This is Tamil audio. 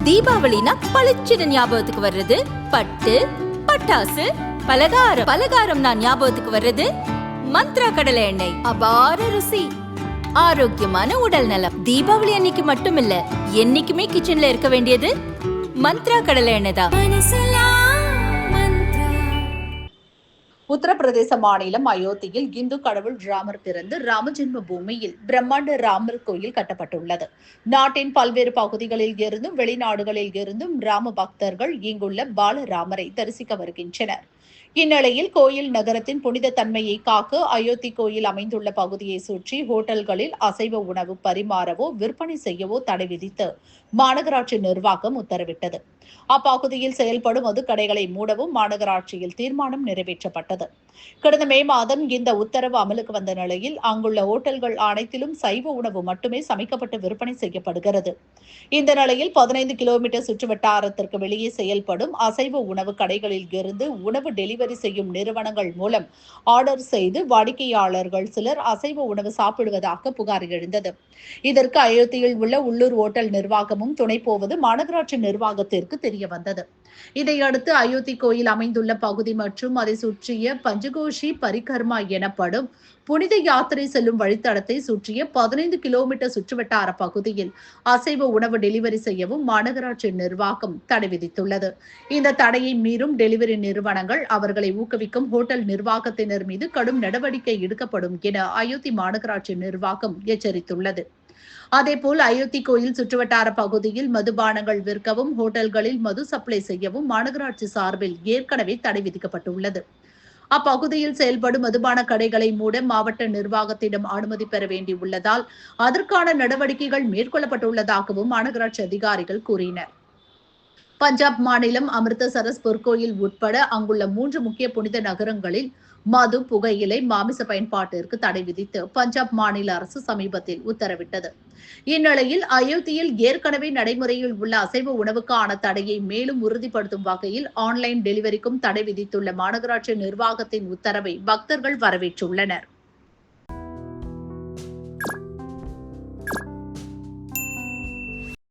தீபாவளினா பளிச்சுன்னு ஞாபகத்துக்கு வர்றது பட்டு, பட்டாசு, பலகாரம். பலகாரம்னா ஞாபகத்துக்கு வர்றது மந்த்ரா கடலை எண்ணெய். அபார ருசி, ஆரோக்கியமான உடல் நலம். தீபாவளி அன்னைக்கு மட்டும் இல்ல, என்னைக்குமே கிச்சன்ல இருக்க வேண்டியது மந்த்ரா கடலை எண்ணெய் தான். உத்தரப்பிரதேச மாநிலம் அயோத்தியில் இந்து கடவுள் ராமர் பிறந்து ராமஜென்ம பூமியில் பிரம்மாண்ட ராமர் கோயில் கட்டப்பட்டுள்ளது. நாட்டின் பல்வேறு பகுதிகளில் இருந்தும் வெளிநாடுகளில் இருந்தும் ராம பக்தர்கள் இங்குள்ள பாலராமரை தரிசிக்க வருகின்றனர். இந்நிலையில் கோயில் நகரத்தின் புனித தன்மையை காக்க அயோத்தி கோயில் அமைந்துள்ள பகுதியை சுற்றி ஹோட்டல்களில் அசைவ உணவு பரிமாறவோ விற்பனை செய்யவோ தடை விதித்து மாநகராட்சி நிர்வாகம் உத்தரவிட்டது. அப்பகுதியில் செயல்படும் மதுக்கடைகளை மூடவும் மாநகராட்சியில் தீர்மானம் நிறைவேற்றப்பட்டது. கடந்த மே மாதம் இந்த உத்தரவு அமலுக்கு வந்த நிலையில் அங்குள்ள ஹோட்டல்கள் அனைத்திலும் சைவ உணவு மட்டுமே சமைக்கப்பட்டு விற்பனை செய்யப்படுகிறது. இந்த நிலையில் 15 கிலோமீட்டர் சுற்றுவட்டாரத்திற்கு வெளியே செயல்படும் அசைவ உணவு கடைகளில் இருந்து உணவு டெலிவரி செய்யும் நிறுவனங்கள் மூலம் ஆர்டர் செய்து வாடிக்கையாளர்கள் சிலர் அசைவ உணவு சாப்பிடுவதாக புகார் எழுந்தது. இதற்கு அயோத்தியில் உள்ள உள்ளூர் ஓட்டல் நிர்வாகமும் துணை போவது மாநகராட்சி நிர்வாகத்திற்கு தெரிய வந்தது. இதையடுத்து அயோத்தி கோயில் அமைந்துள்ள பகுதி மற்றும் அதை சுற்றிய பஞ்சகோஷி பரிகர்மா எனப்படும் புனித யாத்திரை செல்லும் வழித்தடத்தை சுற்றிய 15 கிலோமீட்டர் சுற்றுவட்டார பகுதியில் அசைவ உணவு டெலிவரி செய்யவும் மாநகராட்சி நிர்வாகம் தடை விதித்துள்ளது. இந்த தடையை மீறும் டெலிவரி நிறுவனங்கள் அவர்களை ஊக்குவிக்கும் ஹோட்டல் நிர்வாகத்தினர் மீது கடும் நடவடிக்கை எடுக்கப்படும் என அயோத்தி மாநகராட்சி நிர்வாகம் எச்சரித்துள்ளது. அதேபோல் அயோத்தி கோயில் சுற்றுவட்டார பகுதியில் மதுபானங்கள் விற்கவும் ஹோட்டல்களில் மது சப்ளை செய்யவும் மாநகராட்சி சார்பில் ஏற்கனவே தடை விதிக்கப்பட்டுள்ளது. அப்பகுதியில் செயல்படும் மதுபான கடைகளை மூட மாவட்ட நிர்வாகத்திடம் அனுமதி பெற வேண்டியுள்ளதால் அதற்கான நடவடிக்கைகள் மேற்கொள்ளப்பட்டுள்ளதாகவும் மாநகராட்சி அதிகாரிகள் கூறினர். பஞ்சாப் மாநிலம் அமிர்தசரஸ் பொற்கோயில் உட்பட அங்குள்ள 3 முக்கிய புனித நகரங்களில் மது, புகையிலை, மாமிச பயன்பாட்டிற்கு தடை விதித்து பஞ்சாப் மாநில அரசு சமீபத்தில் உத்தரவிட்டது. இந்நிலையில் அயோத்தியில் ஏற்கனவே நடைமுறையில் உள்ள அசைவ உணவுக்கான தடையை மேலும் உறுதிப்படுத்தும் வகையில் ஆன்லைன் டெலிவரிக்கும் தடை விதித்துள்ள மாநகராட்சி நிர்வாகத்தின் உத்தரவை பக்தர்கள் வரவேற்றுள்ளனர்.